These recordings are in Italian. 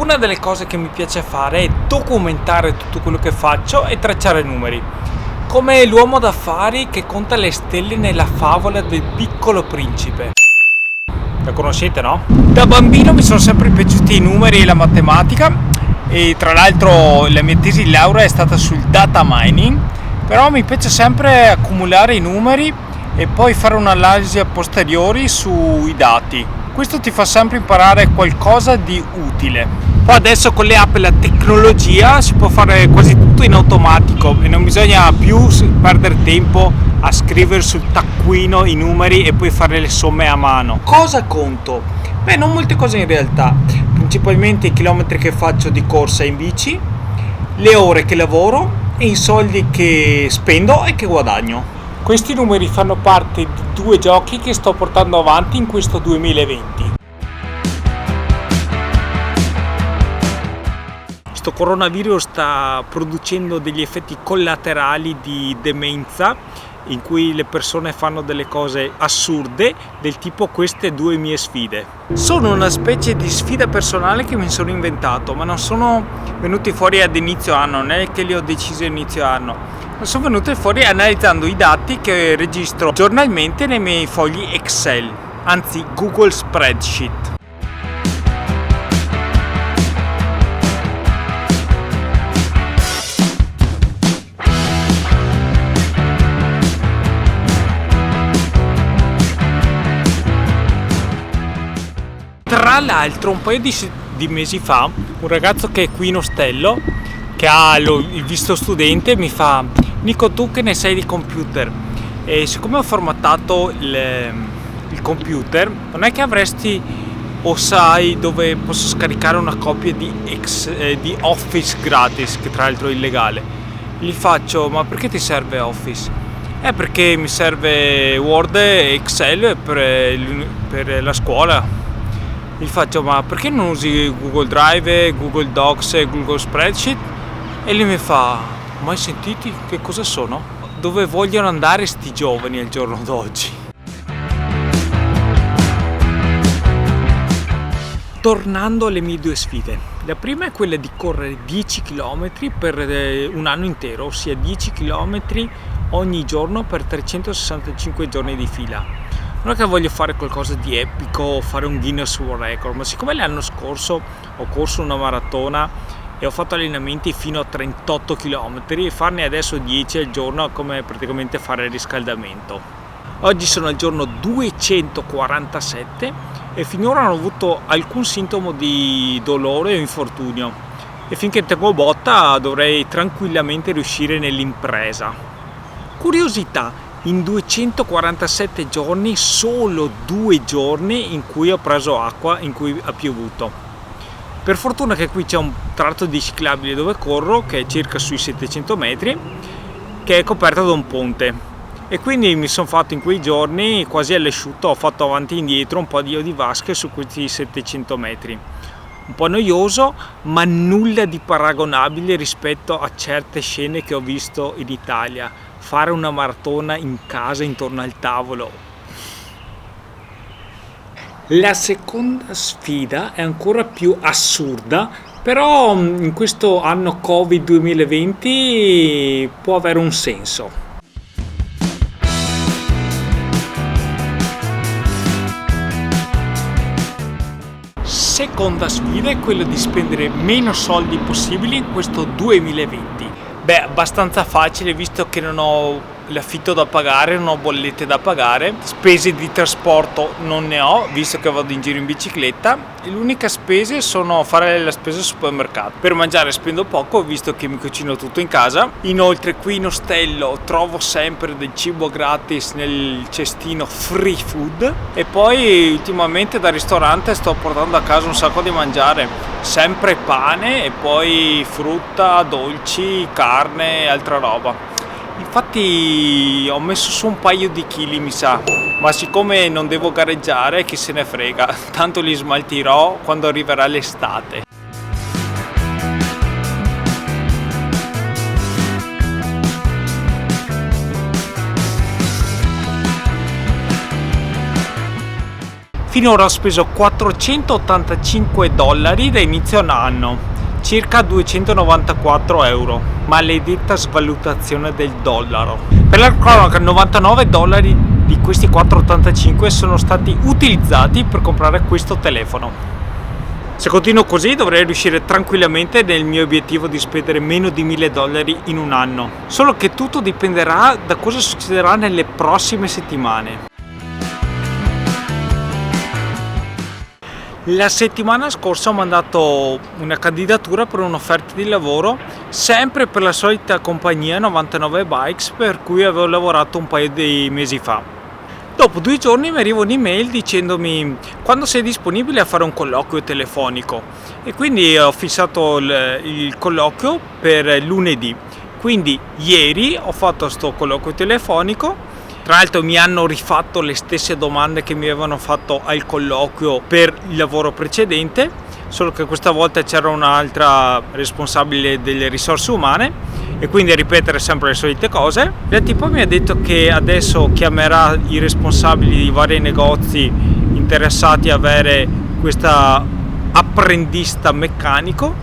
Una delle cose che mi piace fare è documentare tutto quello che faccio e tracciare numeri. Come l'uomo d'affari che conta le stelle nella favola del Piccolo Principe. La conoscete, no? Da bambino mi sono sempre piaciuti i numeri e la matematica e tra l'altro la mia tesi di laurea è stata sul data mining, però mi piace sempre accumulare i numeri e poi fare un'analisi a posteriori sui dati. Questo ti fa sempre imparare qualcosa di utile. Poi adesso con le app e la tecnologia si può fare quasi tutto in automatico e non bisogna più perdere tempo a scrivere sul taccuino i numeri e poi fare le somme a mano. Cosa conto? Beh, non molte cose in realtà, principalmente i chilometri che faccio di corsa in bici, le ore che lavoro e i soldi che spendo e che guadagno. Questi numeri fanno parte di 2 giochi che sto portando avanti in questo 2020. Questo coronavirus sta producendo degli effetti collaterali di demenza in cui le persone fanno delle cose assurde del tipo queste 2 mie sfide. Sono una specie di sfida personale che mi sono inventato, ma non sono venuti fuori ad inizio anno, non è che li ho decisi a inizio anno, ma sono venute fuori analizzando i dati che registro giornalmente nei miei fogli Excel, anzi Google Spreadsheet. Tra l'altro un paio di mesi fa un ragazzo che è qui in ostello, che ha il visto studente, mi fa: Nico, tu che ne sai di computer? E siccome ho formattato il computer, non è che avresti o sai dove posso scaricare una copia di Office gratis, che tra l'altro è illegale? Gli faccio: ma perché ti serve Office? Perché mi serve Word e Excel per la scuola. Gli faccio: ma perché non usi Google Drive, Google Docs e Google Spreadsheet? E lui mi fa: mai sentiti? Che cosa sono? Dove vogliono andare sti giovani al giorno d'oggi? Tornando alle mie 2 sfide. La prima è quella di correre 10 km per un anno intero, ossia 10 km ogni giorno per 365 giorni di fila. Non è che voglio fare qualcosa di epico, fare un Guinness World Record, ma siccome l'anno scorso ho corso una maratona e ho fatto allenamenti fino a 38 km, farne adesso 10 al giorno è come praticamente fare il riscaldamento. Oggi sono al giorno 247 e finora non ho avuto alcun sintomo di dolore o infortunio e finché tengo botta dovrei tranquillamente riuscire nell'impresa. Curiosità: in 247 giorni, solo 2 giorni in cui ho preso acqua, in cui ha piovuto. Per fortuna che qui c'è un tratto di ciclabile dove corro, che è circa sui 700 metri, che è coperto da un ponte. E quindi mi sono fatto in quei giorni, quasi all'asciutto, ho fatto avanti e indietro un po' di vasche su questi 700 metri. Un po' noioso, ma nulla di paragonabile rispetto a certe scene che ho visto in Italia. Fare una maratona in casa intorno al tavolo. La seconda sfida è ancora più assurda, però in questo anno Covid 2020 può avere un senso. Seconda sfida è quella di spendere meno soldi possibili in questo 2020. Beh, abbastanza facile visto che non ho l'affitto da pagare, non ho bollette da pagare, spese di trasporto non ne ho visto che vado in giro in bicicletta e l'unica spesa sono fare la spesa al supermercato. Per mangiare spendo poco visto che mi cucino tutto in casa. Inoltre qui in ostello trovo sempre del cibo gratis nel cestino free food e poi ultimamente dal ristorante sto portando a casa un sacco di mangiare, sempre pane e poi frutta, dolci, carne e altra roba. Infatti ho messo su un paio di chili mi sa, ma siccome non devo gareggiare chi se ne frega, tanto li smaltirò quando arriverà l'estate. Finora ho speso 485 dollari da inizio anno, circa 294 euro, maledetta svalutazione del dollaro. Per la cronaca, 99 dollari di questi 485 sono stati utilizzati per comprare questo telefono. Se continuo così dovrei riuscire tranquillamente nel mio obiettivo di spendere meno di 1000 dollari in un anno, solo che tutto dipenderà da cosa succederà nelle prossime settimane. La settimana scorsa ho mandato una candidatura per un'offerta di lavoro sempre per la solita compagnia 99 Bikes per cui avevo lavorato un paio di mesi fa. Dopo 2 giorni mi arriva un'email dicendomi quando sei disponibile a fare un colloquio telefonico, e quindi ho fissato il colloquio per lunedì. Quindi ieri ho fatto sto colloquio telefonico. Tra l'altro mi hanno rifatto le stesse domande che mi avevano fatto al colloquio per il lavoro precedente, solo che questa volta c'era un'altra responsabile delle risorse umane e quindi a ripetere sempre le solite cose. Il tipo mi ha detto che adesso chiamerà i responsabili di vari negozi interessati a avere questa apprendista meccanico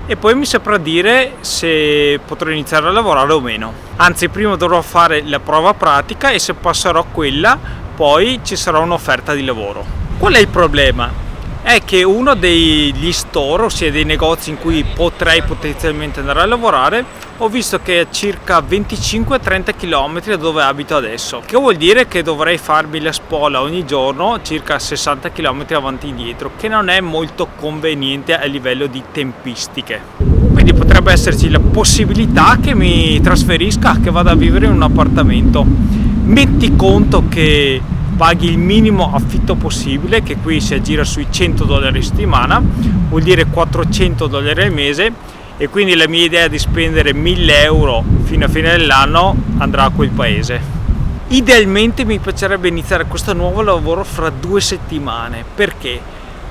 e poi mi saprà dire se potrò iniziare a lavorare o meno. Anzi, prima dovrò fare la prova pratica e se passerò quella poi ci sarà un'offerta di lavoro. Qual è il problema? È che uno degli store, ossia dei negozi in cui potrei potenzialmente andare a lavorare, ho visto che è circa 25-30 km da dove abito adesso, che vuol dire che dovrei farmi la spola ogni giorno circa 60 km avanti e indietro, che non è molto conveniente a livello di tempistiche. Quindi potrebbe esserci la possibilità che mi trasferisca, che vada a vivere in un appartamento. Metti conto che paghi il minimo affitto possibile, che qui si aggira sui 100 dollari a settimana, vuol dire 400 dollari al mese, e quindi la mia idea di spendere 1000 euro fino a fine dell'anno andrà a quel paese. Idealmente mi piacerebbe iniziare questo nuovo lavoro fra 2 settimane. Perché?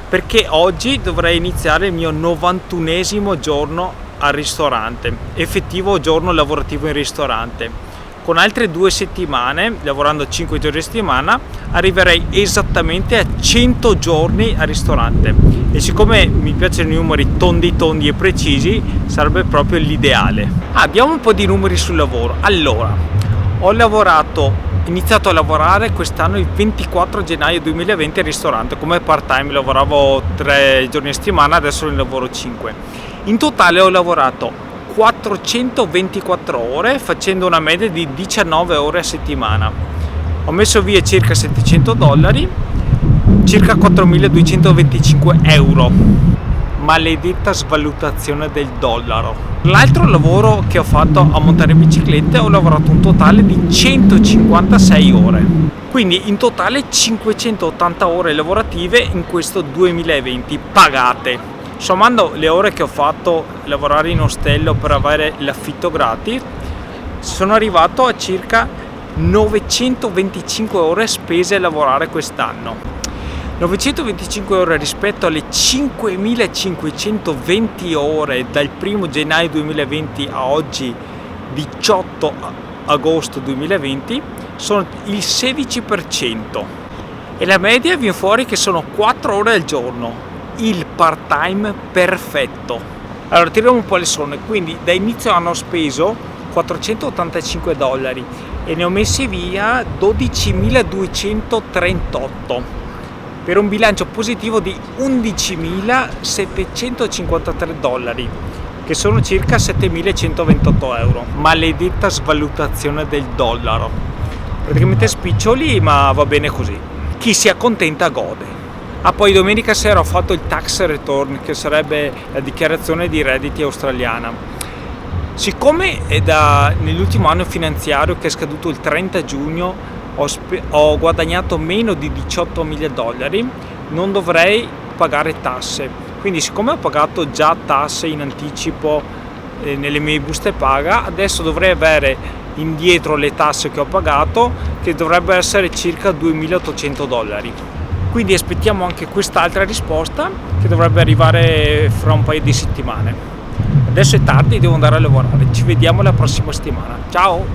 Perché oggi dovrei iniziare il mio 91esimo giorno al ristorante, effettivo giorno lavorativo in ristorante. Con altre 2 settimane, lavorando 5 giorni a settimana, arriverei esattamente a 100 giorni al ristorante. E siccome mi piacciono i numeri tondi e precisi, sarebbe proprio l'ideale. Abbiamo un po' di numeri sul lavoro. Allora, ho iniziato a lavorare quest'anno il 24 gennaio 2020 al ristorante. Come part-time lavoravo 3 giorni a settimana, adesso ne lavoro 5. In totale ho lavorato 424 ore facendo una media di 19 ore a settimana. Ho messo via circa 700 dollari, circa 4.225 euro. Maledetta svalutazione del dollaro. L'altro lavoro che ho fatto a montare biciclette ho lavorato un totale di 156 ore. Quindi in totale 580 ore lavorative in questo 2020 pagate. Sommando le ore che ho fatto lavorare in ostello per avere l'affitto gratis, sono arrivato a circa 925 ore spese a lavorare quest'anno. 925 ore rispetto alle 5520 ore dal 1 gennaio 2020 a oggi 18 agosto 2020 sono il 16%, e la media viene fuori che sono 4 ore al giorno. Il part-time perfetto. Allora tiriamo un po' le somme. Quindi da inizio anno ho speso 485 dollari e ne ho messi via 12.238 per un bilancio positivo di 11.753 dollari, che sono circa 7.128 euro. Maledetta svalutazione del dollaro. Praticamente spiccioli, ma va bene così. Chi si accontenta gode. Poi domenica sera ho fatto il tax return, che sarebbe la dichiarazione di redditi australiana. Siccome è nell'ultimo anno finanziario, che è scaduto il 30 giugno, ho guadagnato meno di 18.000 dollari, non dovrei pagare tasse. Quindi siccome ho pagato già tasse in anticipo nelle mie buste paga, adesso dovrei avere indietro le tasse che ho pagato, che dovrebbe essere circa 2.800 dollari. Quindi aspettiamo anche quest'altra risposta, che dovrebbe arrivare fra un paio di settimane. Adesso è tardi, devo andare a lavorare. Ci vediamo la prossima settimana. Ciao!